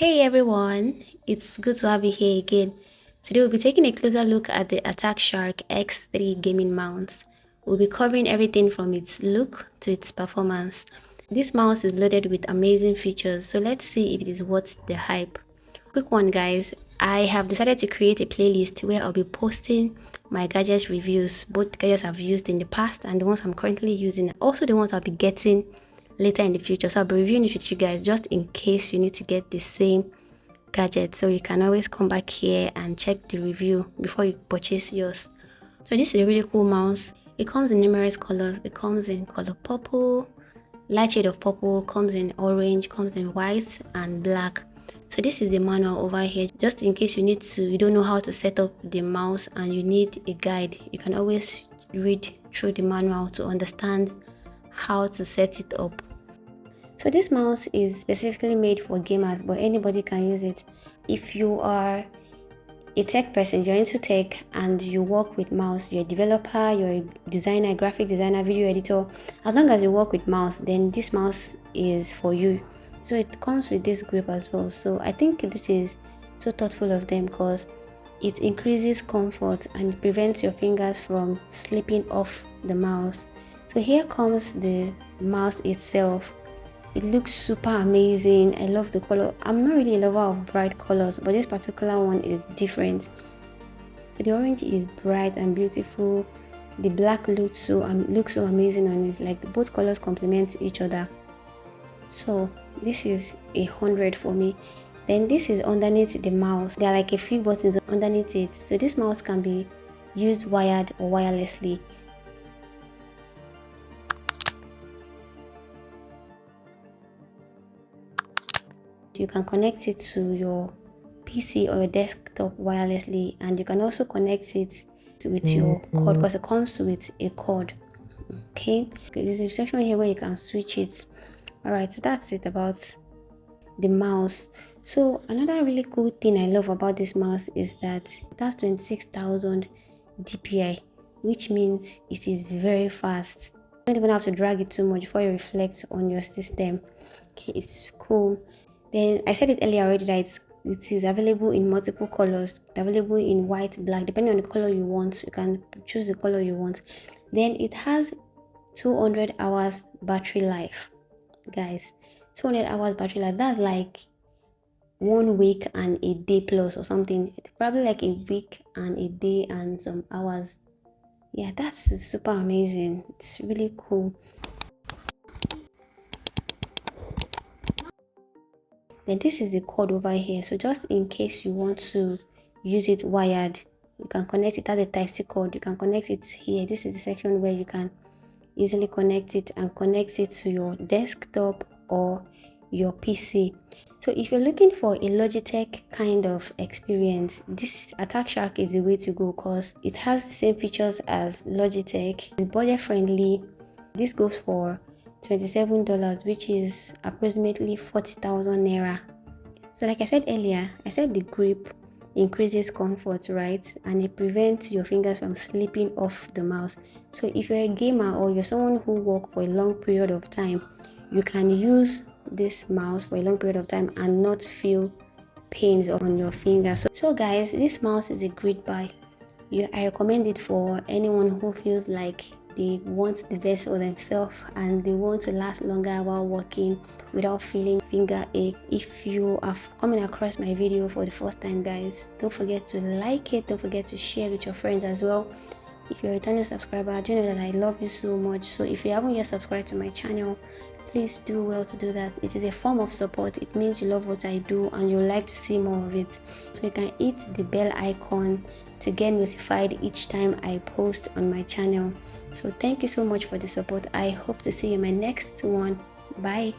Hey everyone, it's good to have you here again. Today we'll be taking a closer look at the Attack Shark X3 gaming mouse. We'll be covering everything from its look to its performance. This mouse is loaded with amazing features, so let's see if it is worth the hype. Quick one guys, I have decided to create a playlist where I'll be posting my gadget reviews, both gadgets I've used in the past and the ones I'm currently using, also the ones I'll be getting later in the future. So I'll be reviewing it with you guys just in case you need to get the same gadget, so you can always come back here and check the review before you purchase yours. So this is a really cool mouse. It comes in numerous colors. It comes in color purple, light shade of purple, comes in orange, comes in white and black. So this is the manual over here, just in case you don't know how to set up the mouse and you need a guide. You can always read through the manual to understand how to set it up. So this mouse is specifically made for gamers, but anybody can use it. If you are a tech person, you're into tech and you work with mouse, you're a developer, you're a designer, graphic designer, video editor, as long as you work with mouse, then this mouse is for you. So it comes with this grip as well. So I think this is so thoughtful of them because it increases comfort and it prevents your fingers from slipping off the mouse. So here comes the mouse itself. It looks super amazing. I love the color. I'm not really a lover of bright colors, but this particular one is different. So the orange is bright and beautiful. The black looks so amazing on it. Like both colors complement each other. So this is 100 for me. Then this is underneath the mouse. There are like a few buttons underneath it. So this mouse can be used wired or wirelessly. You can connect it to your PC or your desktop wirelessly, and you can also connect it with your cord because it comes with a cord. Okay, there's a section here where you can switch it. All right, so that's it about the mouse. So another really cool thing I love about this mouse is that it has 26,000 DPI, which means it is very fast. You don't even have to drag it too much before you reflect on your system. Okay, it's cool. Then I said it earlier already that it is available in multiple colors. It's available in white, black, depending on the color you want. You can choose the color you want. Then it has 200 hours battery life, guys. 200 hours battery life. That's like 1 week and a day plus or something. It's probably like a week and a day and some hours. Yeah, that's super amazing. It's really cool. Then this is the cord over here. So just in case you want to use it wired, you can connect it as a Type-C cord. You can connect it here. This is the section where you can easily connect it and connect it to your desktop or your PC. So if you're looking for a Logitech kind of experience, this Attack Shark is the way to go because it has the same features as Logitech. It's budget friendly. This goes for $27, which is approximately 40,000 naira. So like I said earlier, I said the grip increases comfort, right? And it prevents your fingers from slipping off the mouse. So if you're a gamer or you're someone who works for a long period of time, you can use this mouse for a long period of time and not feel pains on your fingers. So guys, this mouse is a great buy. I recommend it for anyone who feels like they want the best for themselves and they want to last longer while working without feeling finger ache. If you are coming across my video for the first time, guys, don't forget to like it. Don't forget to share it with your friends as well. If you're a returning subscriber, do know that I love you so much. So if you haven't yet subscribed to my channel, please do well to do that. It is a form of support. It means you love what I do and you like to see more of it. So you can hit the bell icon to get notified each time I post on my channel. So thank you so much for the support. I hope to see you in my next one. Bye.